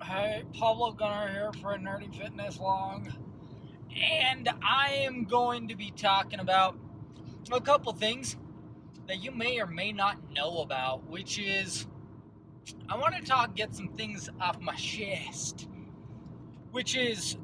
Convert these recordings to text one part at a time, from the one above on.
Hey, Pablo Gunner here for Nerdy Fitness Long, and I am going to be talking about a couple things that you may or may not know about, which is I want to get some things off my chest, which is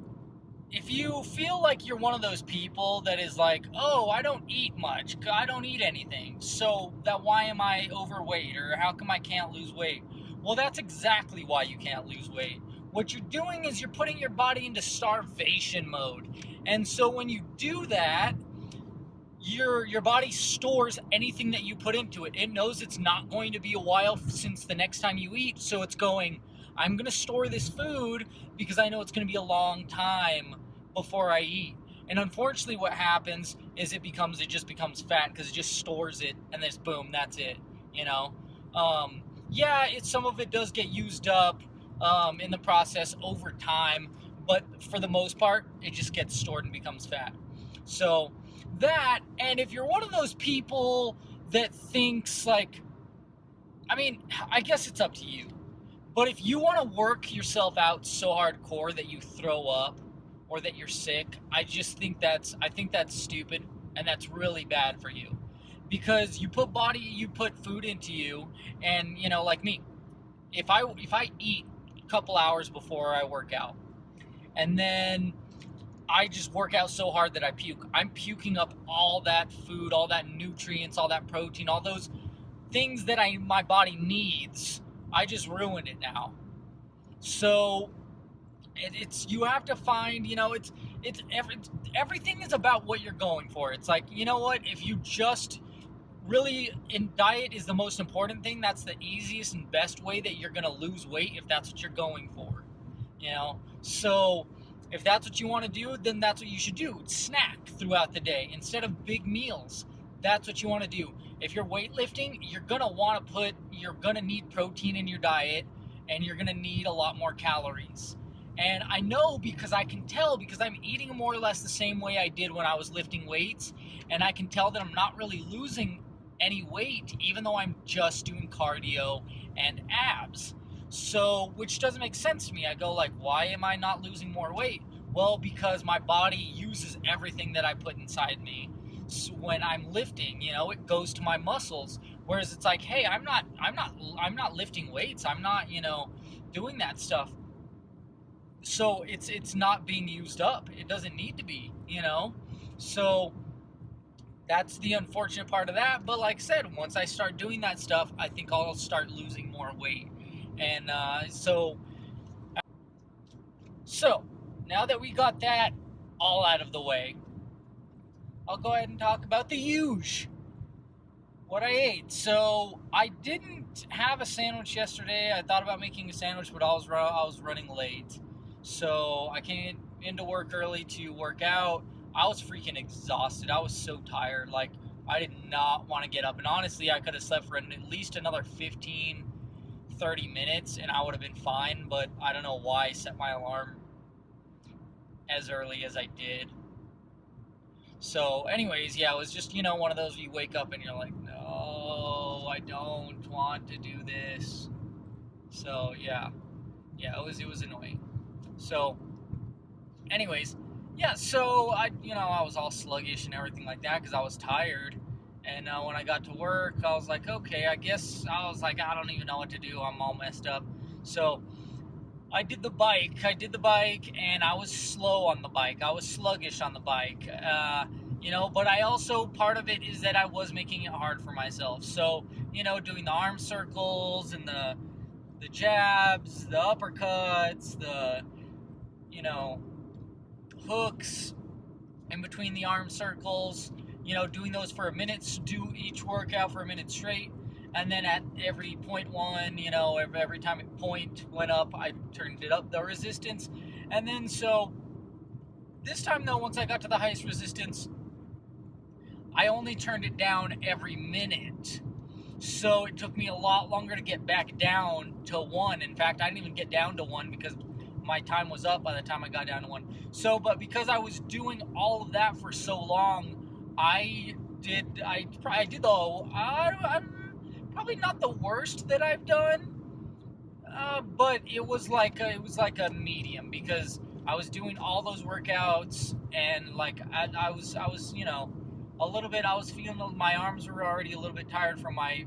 if you feel like you're one of those people that is like, oh, I don't eat much, I don't eat anything, so that why am I overweight or how come I can't lose weight? Well, that's exactly why you can't lose weight. What you're doing is you're putting your body into starvation mode. And so when you do that, your body stores anything that you put into it. It knows it's not going to be a while since the next time you eat, so it's going, I'm going to store this food because I know it's going to be a long time before I eat. And unfortunately what happens is it just becomes fat because it just stores it, and then boom, that's it, you know. Yeah, some of it does get used up in the process over time, but for the most part it just gets stored and becomes fat. So that, and if you're one of those people that thinks like, I guess it's up to you, but if you want to work yourself out so hardcore that you throw up or that you're sick, I think that's stupid, and that's really bad for you, because you put food into you, and like me, if I eat a couple hours before I work out, and then I just work out so hard that I puke. I'm puking up all that food, all that nutrients, all that protein, all those things that my body needs. I just ruined it now. So it's you have to find, everything is about what you're going for. It's like, you know what? If you just really, in diet is the most important thing. That's the easiest and best way that you're gonna lose weight if that's what you're going for. So if that's what you want to do, then that's what you should do. Snack throughout the day instead of big meals. That's what you want to do. If you're weightlifting, you're gonna need protein in your diet, and you're gonna need a lot more calories. And I know, because I can tell, because I'm eating more or less the same way I did when I was lifting weights, and I can tell that I'm not really losing any weight, even though I'm just doing cardio and abs. So, which doesn't make sense to me. I go like, why am I not losing more weight? Well, because my body uses everything that I put inside me. So when I'm lifting, it goes to my muscles. Whereas it's like, hey, I'm not lifting weights. I'm not, doing that stuff. So it's not being used up. It doesn't need to be, So that's the unfortunate part of that. But like I said, once I start doing that stuff, I think I'll start losing more weight. And so now that we got that all out of the way, I'll go ahead and talk about the huge, what I ate. So I didn't have a sandwich yesterday. I thought about making a sandwich, but I was running late. So I came into work early to work out. I was freaking exhausted. I was so tired. Like, I did not want to get up. And honestly, I could have slept for at least another 15-30 minutes and I would have been fine, but I don't know why I set my alarm as early as I did. So anyways, yeah, it was just, one of those you wake up and you're like, no, I don't want to do this. So yeah, it was annoying. So anyways, yeah, so I was all sluggish and everything like that because I was tired. And when I got to work, I was like, okay, I don't even know what to do. I'm all messed up. So I did the bike, and I was slow on the bike. I was sluggish on the bike, but I also, part of it is that I was making it hard for myself. So, doing the arm circles and the jabs, the uppercuts, the, hooks in between the arm circles, doing those for a minute, do each workout for a minute straight. And then at every 0.1, every time it point went up, I turned it up, the resistance. And then so this time though, once I got to the highest resistance, I only turned it down every minute. So it took me a lot longer to get back down to 1. In fact, I didn't even get down to 1 because my time was up by the time I got down to 1. So, but because I was doing all of that for so long, I'm probably not the worst that I've done. But it was like a medium, because I was doing all those workouts, and like I was a little bit. I was feeling my arms were already a little bit tired from my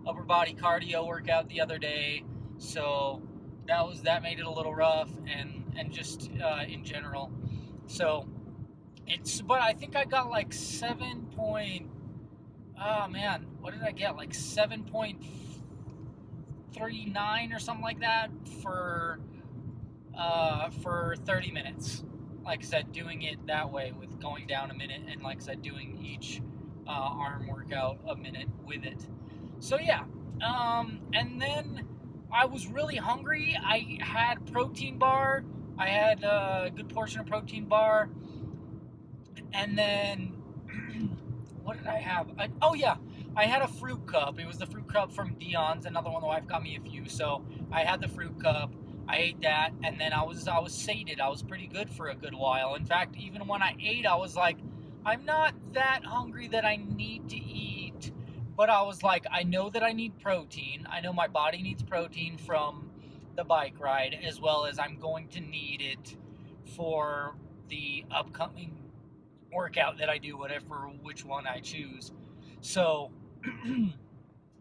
upper body cardio workout the other day, so that made it a little rough, and just in general. So but I think I got like 7 point. Oh man, what did I get? Like 7.39 or something like that for 30 minutes. Like I said, doing it that way with going down a minute, and like I said, doing each arm workout a minute with it. So yeah, and then I was really hungry. I had protein bar. I had a good portion of protein bar, and then what did I have? Oh yeah, I had a fruit cup. It was the fruit cup from Dion's. Another one, the wife got me a few, so I had the fruit cup. I ate that, and then I was sated. I was pretty good for a good while. In fact, even when I ate, I was like, I'm not that hungry that I need to eat, but I was like, I know that I need protein. I know my body needs protein from the bike ride, as well as I'm going to need it for the upcoming workout that I do, whatever which one I choose. So,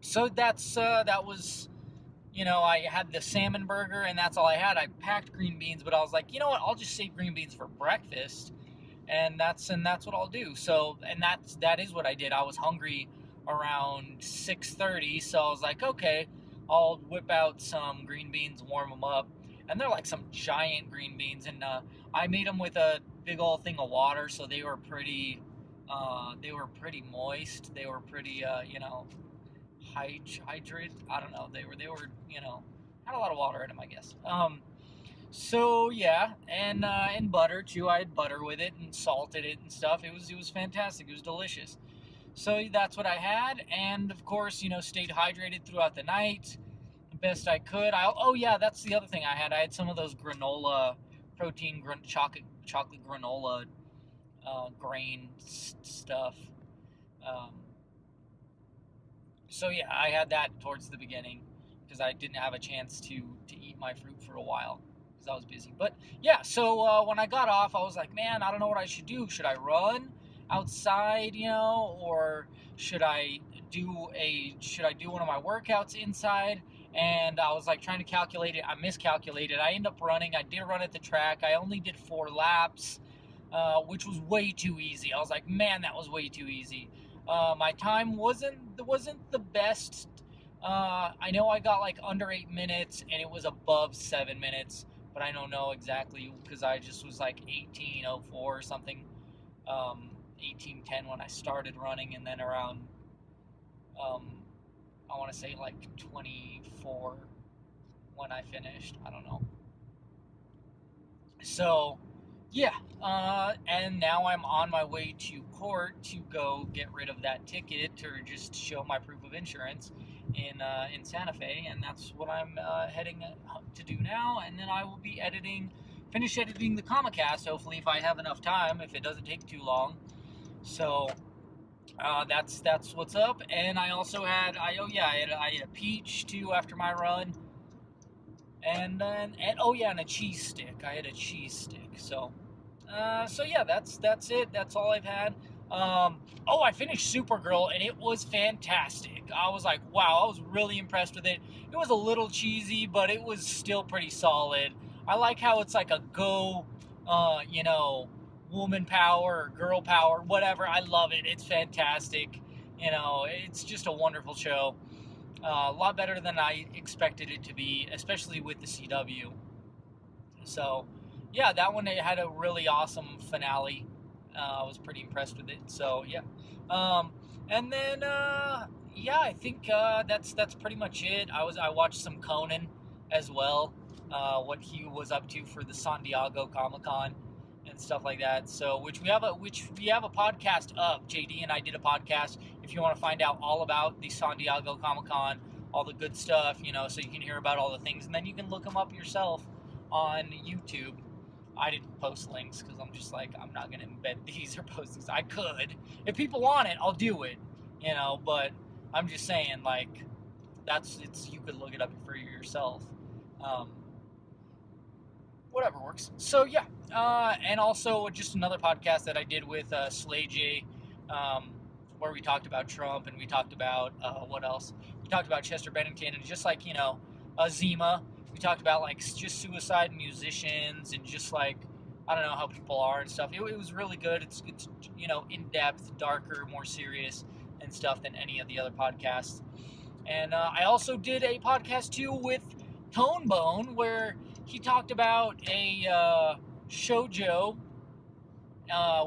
so that was, I had the salmon burger, and that's all I had. I packed green beans, but I was like, you know what? I'll just save green beans for breakfast, and that's what I'll do. So, and that is what I did. I was hungry around 6:30, so I was like, okay, I'll whip out some green beans, warm them up, and they're like some giant green beans, and I made them with a big old thing of water, so they were pretty moist. They were pretty, hydrated. I don't know. They were, had a lot of water in them, I guess. So yeah, and butter too. I had butter with it and salted it and stuff. It was fantastic. It was delicious. So that's what I had, and of course, stayed hydrated throughout the night the best I could. Oh yeah, that's the other thing I had. I had some of those granola protein chocolate granola grain stuff. Um, so yeah, I had that towards the beginning, because I didn't have a chance to eat my fruit for a while because I was busy. But yeah, so when I got off, I was like, man, I don't know what I should do. Should I run outside, or should I do one of my workouts inside? And I was like trying to calculate it. I miscalculated. I ended up running. I did run at the track. I only did 4 laps, which was way too easy. I was like, man, that was way too easy. My time wasn't the best. I know I got like under 8 minutes, and it was above 7 minutes, but I don't know exactly, because I just was like 18:04 or something, 18:10 when I started running, and then around I want to say like 24 when I finished. I don't know. So yeah, and now I'm on my way to court to go get rid of that ticket, or just show my proof of insurance in Santa Fe, and that's what I'm heading to do now. And then I will be finish editing the Comicast, hopefully, if I have enough time, if it doesn't take too long. So that's what's up. And I also had I had a peach too after my run, and oh yeah, and a cheese stick. I had a cheese stick. So yeah, that's it. That's all I've had. I finished Supergirl, and it was fantastic. I was like, wow, I was really impressed with it. It was a little cheesy, but it was still pretty solid. I like how it's like a woman power or girl power, whatever. I love it. It's fantastic. It's just a wonderful show. A lot better than I expected it to be, especially with the CW. So, yeah, that one, it had a really awesome finale. I was pretty impressed with it. So, yeah. And then, I think that's pretty much it. I watched some Conan as well, what he was up to for the San Diego Comic-Con and stuff like that. So, which we have a podcast up. JD and I did a podcast. If you want to find out all about the San Diego Comic-Con, all the good stuff, so you can hear about all the things, and then you can look them up yourself on YouTube. I didn't post links because I'm just like, I'm not going to embed these or post these. I could. If people want it, I'll do it, but I'm just saying, like, You could look it up for yourself. Um, Whatever works. So yeah, and also just another podcast that I did with Slay J, where we talked about Trump and we talked about what else? We talked about Chester Bennington and just like Zima. We talked about like just suicide musicians and just like I don't know how people are and stuff. It was really good. It's in depth, darker, more serious and stuff than any of the other podcasts. And I also did a podcast too with Tone Bone where he talked about a shoujo,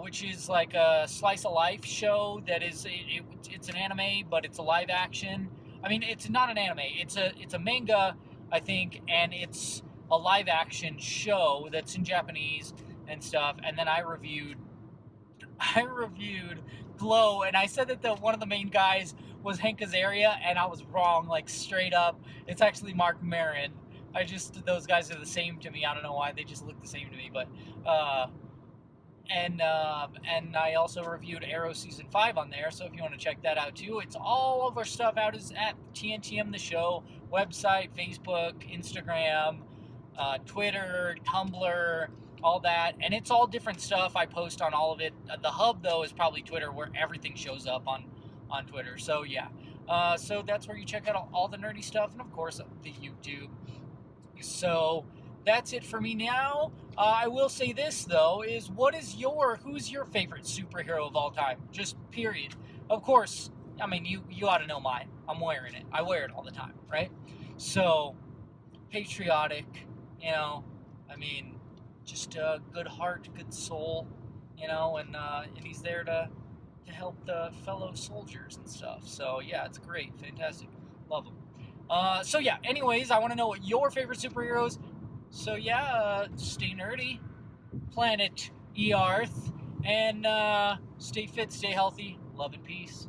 which is like a slice of life show that is it's an anime, but it's a live action. I mean, it's not an anime. It's a manga, I think, and it's a live action show that's in Japanese and stuff. And then I reviewed Glow, and I said that one of the main guys was Hank Azaria, and I was wrong, like straight up. It's actually Mark Maron. Those guys are the same to me. I don't know why, they just look the same to me. But and I also reviewed Arrow season 5 on there. So if you want to check that out too, it's all of our stuff out is at TNTM the Show website, Facebook, Instagram, Twitter, Tumblr, all that, and it's all different stuff. I post on all of it. The hub though is probably Twitter, where everything shows up on Twitter. So yeah, so that's where you check out all the nerdy stuff, and of course the YouTube. So that's it for me now. I will say this though, is who's your favorite superhero of all time? Just period. Of course, I mean you ought to know mine. I'm wearing it. I wear it all the time, right? So patriotic, I mean, just a good heart, good soul, and he's there to help the fellow soldiers and stuff. So yeah, it's great, fantastic, love him. So yeah, anyways, I want to know what your favorite superheroes. So yeah, stay nerdy, planet Earth, and stay fit, stay healthy, love and peace.